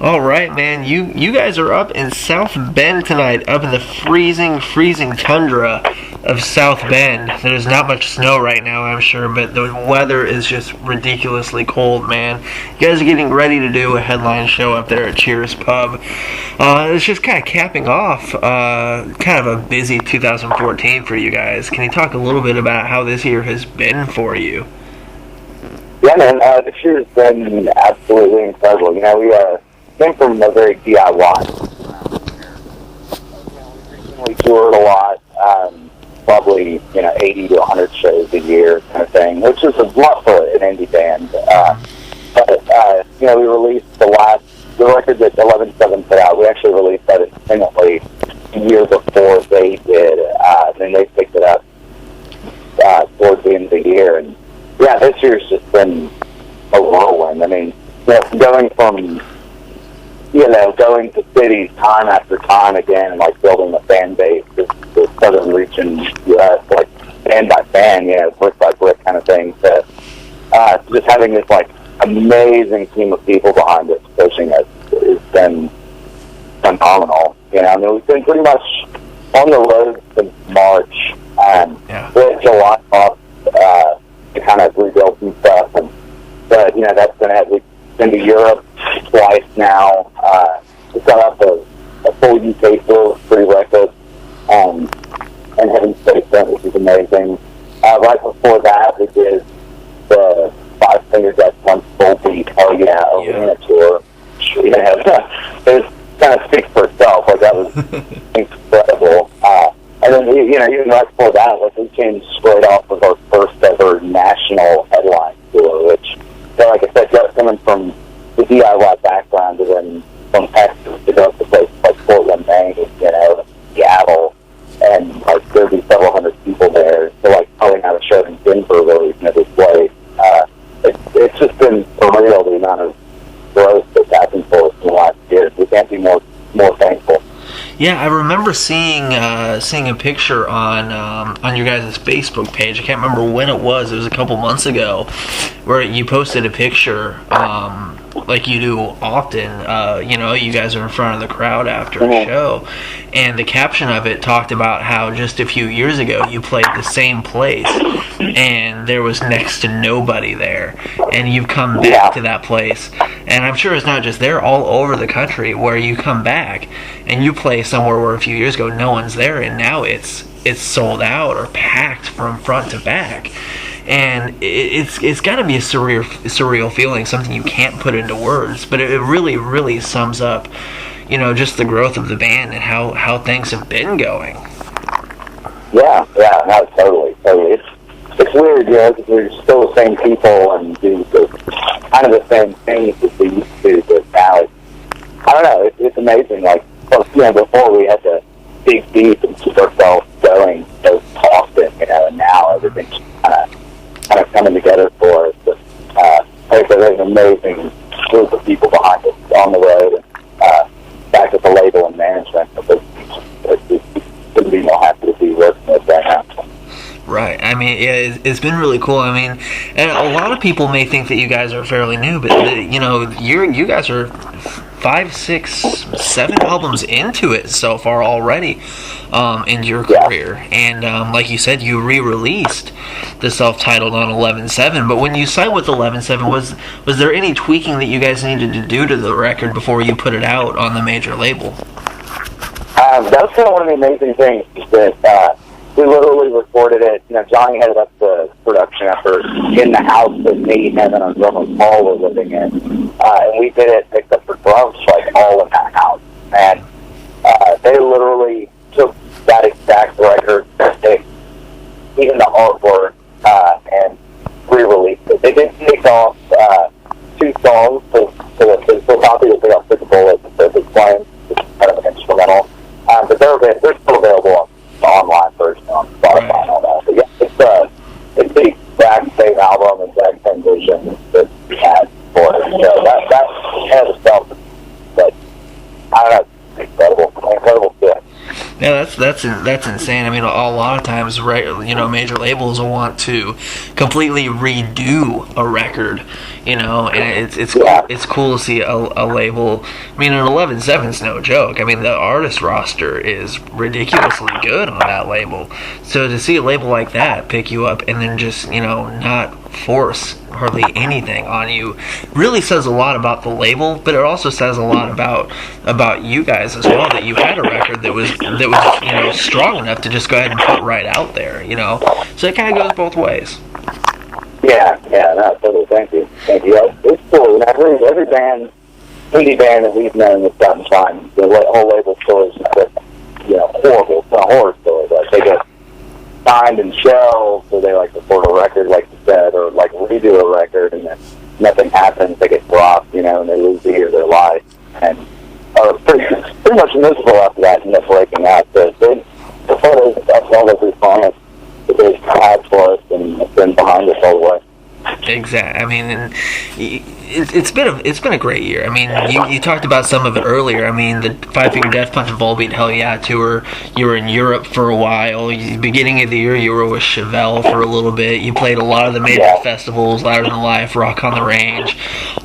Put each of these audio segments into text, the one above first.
All right, man. You guys are up in South Bend tonight, up in the freezing tundra of South Bend. There's not much snow right now, I'm sure, but the weather is just ridiculously cold, man. You guys are getting ready to do a headline show up there at Cheers Pub. It's just kind of capping off kind of a busy 2014 for you guys. Can you talk a little bit about how this year has been for you? Yeah, man. This year's been absolutely incredible. You know, we came from a very DIY. We toured a lot, probably 80 to 100 shows a year, kind of thing, which is a lot for an indie band. But we released the record that 11/7 put out. We actually released that independently a year before they did, and then they picked it up towards the end of the year. And yeah, this year's just been a whirlwind. I mean, going to cities time after time again, and like building a fan base, the southern region U.S., like band by band, brick by brick kind of thing, to just having this like amazing team of people behind us pushing us has been phenomenal. I mean, we've been pretty much on the road since March, and with July off to kind of rebuild some stuff, but that's been it. We've been to Europe twice now. We got up a full UK tour with Free Records, and having Space Event, which is amazing. Right before that, we did the Five Finger Death Punch Full Beat Arena tour. It kind of speaks for itself. Like, that was incredible. And then even right before that, like, we came straight off with our first ever national headline tour, which, like I said, just coming from the DIY background, and then from Texas to go to places like Portland, Maine, Seattle, and like there'd be several hundred people there. So like pulling out a show in Denver where we've never played. It's just been surreal, the amount of growth that's happened for us in the last year. We can't be more thankful. Yeah, I remember seeing a picture on your guys' Facebook page. I can't remember when it was. It was a couple months ago, where you posted a picture, like you do often. You guys are in front of the crowd after a show, and the caption of it talked about how just a few years ago you played the same place, and there was next to nobody there, and you've come back to that place, and I'm sure it's not just there, all over the country, where you come back and you play somewhere where a few years ago no one's there, and now it's sold out or packed from front to back. And it's got to be a surreal feeling, something you can't put into words, but it really sums up, just the growth of the band and how things have been going. Yeah, no, totally. It's weird, because we're still the same people and do kind of the same things that we used to, but now I don't know, it's amazing. Like, before we had to dig deep and keep ourselves going so often, and now everything's kind of coming together for us. But like I said, there's an amazing group of people behind us on the road, and back at the label and management. We couldn't be more happy to be working with right now. Right. I mean, it's been really cool. I mean, and a lot of people may think that you guys are fairly new, but you guys are 5, 6, 7 albums into it so far already, in your career. And like you said, you re-released the self-titled on 11/7. But when you signed with 11/7, was there any tweaking that you guys needed to do to the record before you put it out on the major label? That was kind of one of the amazing things that we literally recorded it. Johnny headed up the production effort in the house that me, Evan, and drummer Paul were living in, and we did it except for drums, like all in that house. And they literally took that exact record, even the artwork, and re-released it. They did take off 2 songs to the physical copy. They took off Sick Bullet and Perfect Flame, which is kind of an instrumental, but they're still available on the online version on Spotify and all that. But yeah, it's the exact same album, exact same vision that we had for it. That has itself, but I don't know, it's incredible fit. Yeah, that's insane. I mean, a lot of times, right? You know, major labels will want to completely redo a record. You know, and it's cool to see a label. I mean, an 11-7 is no joke. I mean, the artist roster is ridiculously good on that label. So to see a label like that pick you up and then just, you know, not force hardly anything on you really says a lot about the label, but it also says a lot about you guys as well, that you had a record that was you know, strong enough to just go ahead and put right out there, you know. So it kind of goes both ways. Yeah, no, totally. Thank you. It's cool. You know, every band, indie band that we've known that's gotten signed, the whole label stories, you know, horrible. It's not horror stories. Like, they get signed and shelved, so they like record a record, like you said, or like redo a record, and then nothing happens. They get dropped, you know, and they lose the year of their life, and are pretty much miserable after that, and they're breaking out. So the photos and stuff, all those responses that they've had for us, and it's been behind us all the way. Exactly. I mean, and it's been a great year. I mean, you talked about some of it earlier. I mean, the Five Finger Death Punch and Volbeat Hell Yeah tour. You were in Europe for a while. Beginning of the year, you were with Chevelle for a little bit. You played a lot of the major festivals, Louder Than Life, Rock on the Range.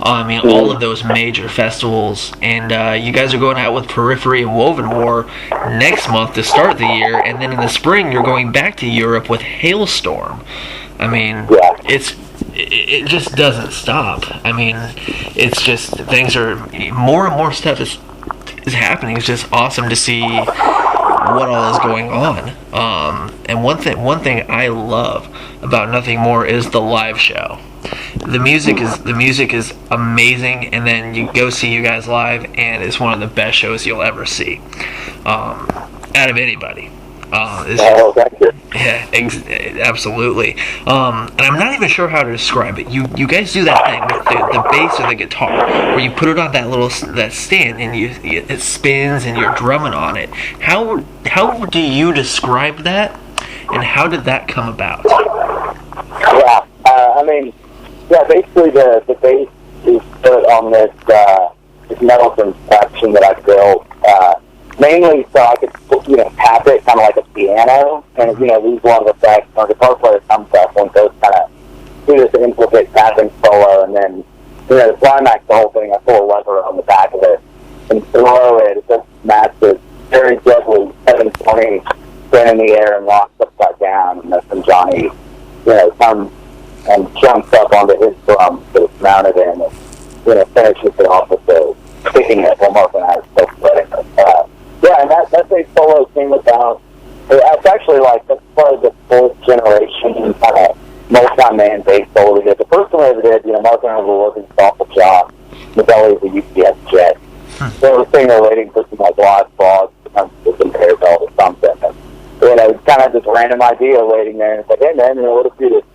I mean, all of those major festivals. And you guys are going out with Periphery and Woven War next month to start the year. And then in the spring, you're going back to Europe with Hailstorm. I mean, it just doesn't stop. I mean, it's just, things are, more and more stuff is happening. It's just awesome to see what all is going on. And one thing I love about Nothing More is the live show. The music is amazing, and then you go see you guys live, and it's one of the best shows you'll ever see, out of anybody. Yeah, absolutely. And I'm not even sure how to describe it. You guys do that thing with the bass or the guitar, where you put it on that stand, and it spins, and you're drumming on it. How do you describe that, and how did that come about? Yeah, I mean, basically the bass is put on this metal construction that I built. Mainly so I could, you know, tap it kind of like a piano, and, you know, lose a lot of effects. Our guitar player comes up and goes kind of do this intricate tapping solo, and then, you know, to climax the whole thing, I pull a lever on the back of it and throw it. It's just massive, very deadly 720 spin in the air and locks upside down, and then Johnny, you know, comes and jumps up onto his drum that it's mounted in, and, you know, finishes it off with the kicking it while Mark and I are still sweating. Yeah, and that big solo came about. It's actually like, that's part of the fourth generation kind of multi-man bass solo we did. The first one we ever did, you know, Mark and I were working an awful job in the belly of the UPS jet. So we're sitting there waiting for some like live frogs to come to some air belt or something. And, you know, it's kind of this random idea waiting there. And it's like, hey man, you know, what if you just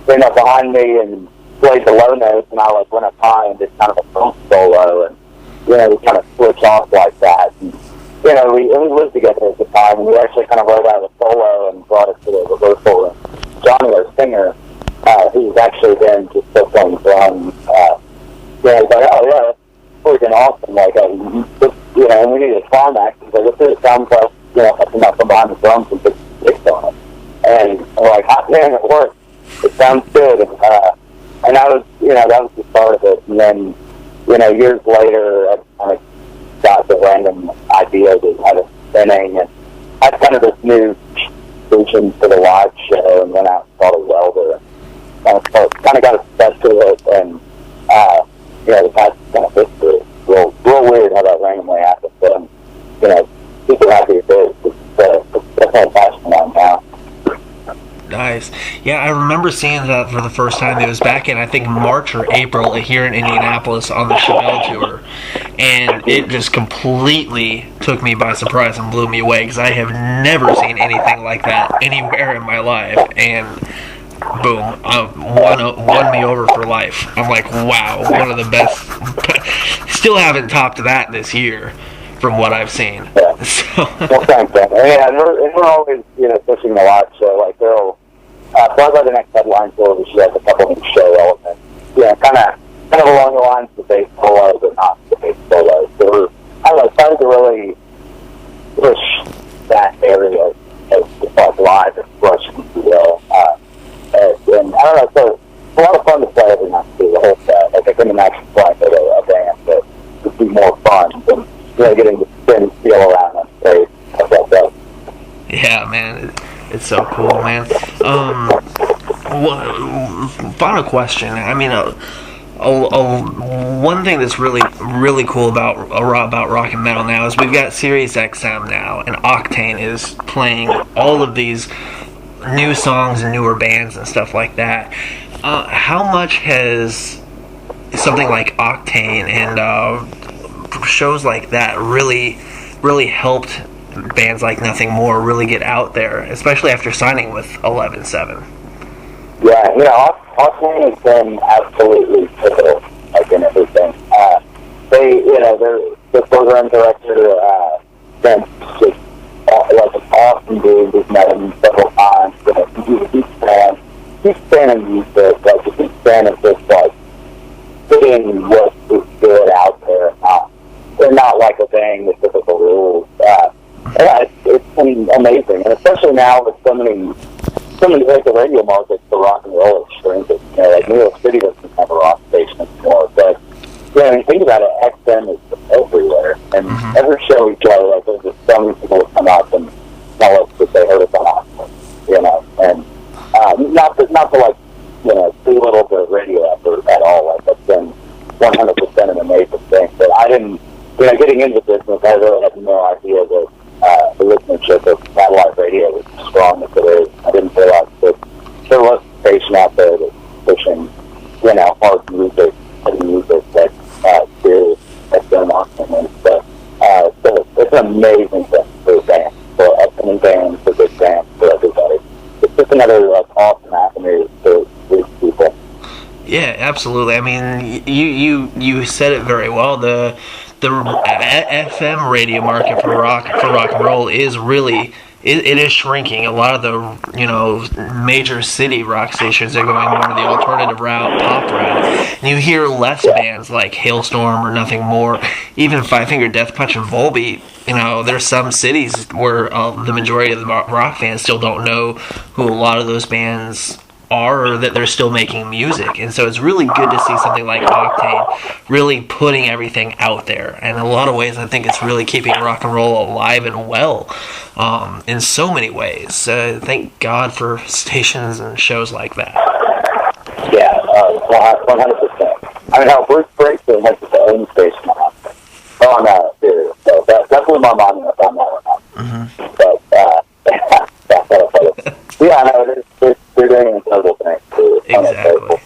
stand up behind me and played the low notes, and I like went up high and did kind of a funk solo, and, you know, we kind of switch off like that. And, you know, we lived together at the time, and we actually kind of wrote out a solo and brought it to the rehearsal. And Johnny, our singer, who's actually been just still playing drums, you know, he's like, oh yeah, that's freaking awesome. Like, you know, and we needed a climax. He's like, let's do it sounds like, you know, come out from behind the drums and put sticks on it. And we're like, hot man, it worked. It sounds good. And that was, you know, that was the start of it. And then, you know, years later, I kind of got the random idea that had us spinning, and I had kind of this new vision for the live show, and went out and saw the welder, and kind of got obsessed with it, and you know, that's kind of history. Real weird how that randomly happened, but I'm, you know, super happy with it. It's my passion right now. Nice. Yeah, I remember seeing that for the first time. It was back in, I think, March or April here in Indianapolis on the Chevelle tour. And it just completely took me by surprise and blew me away, because I have never seen anything like that anywhere in my life. And boom, won me over for life. I'm like, wow, one of the best. Still haven't topped that this year, from what I've seen. Yeah. So. Well, thanks, man. And we're always, you know, pushing the live show. Like, they'll, probably by the next headline tour, we should have a couple of show elements. Yeah, kind of along the lines of the bass solo, but not the bass solo. So we're, I don't know, trying to really push that getting the spin feel around on stage. Stuff like that. Yeah, man, it's so cool, man. Final question. I mean, one thing that's really cool about rock and metal now is we've got Sirius XM now, and Octane is playing all of these new songs and newer bands and stuff like that. How much has something like Octane and shows like that really helped bands like Nothing More really get out there, especially after signing with 11-7? Yeah, Octane has been absolutely pivotal, like in everything. The program director, Vince, just like an awesome dude. We've met him several times. He's a huge fan of music, like a huge fan of just like putting what is good out there. They're not like obeying the typical rules. It's been amazing, and especially now with so many like the radio markets for rock and roll is shrinking. Like New York City doesn't have a rock station anymore, but when you think about it, XM is everywhere, and every show we play, like there's just so many people that come up and tell us that they heard us on Octane, and not to like belittle the radio effort at all. Like that's been 100% an amazing thing. But I didn't, getting into business, I really had no idea that the listenership of satellite radio was as strong as it is. I didn't realize that there was a station out there that's pushing, hard music, heavy music, that serious XM Octane is. But so it's an amazing thing for bands, for upcoming bands, for big bands, for everybody. It's just another awesome avenue to reach people. Yeah, absolutely. I mean, you said it very well. The FM radio market for rock and roll is really it is shrinking. A lot of the major city rock stations are going more to the alternative route, pop route, and you hear less bands like Hailstorm or Nothing More, even Five Finger Death Punch and Volbeat. There's some cities where the majority of the rock fans still don't know who a lot of those bands are, or that they're still making music. And so it's really good to see something like Octane really putting everything out there. And in a lot of ways, I think it's really keeping rock and roll alive and well in so many ways. Thank God for stations and shows like that. Yeah, 100%. I mean, how Bruce Springsteen has his own station on Sirius. So that's where my mind is on that one. But that's what I put it. Yeah, no, they're doing an incredible thing. Exactly.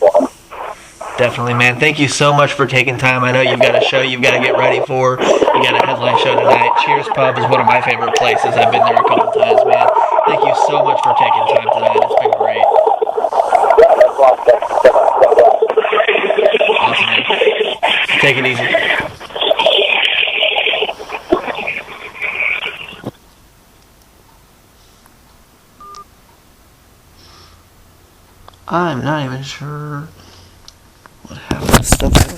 Definitely, man. Thank you so much for taking time. I know you've got a show you've got to get ready for. You got a headline show tonight. Cheers Pub is one of my favorite places. I've been there a couple times, man. Thank you so much for taking time tonight. It's been great. Yeah, that's awesome. Awesome, man. Take it easy. I'm not even sure what happened to stuff.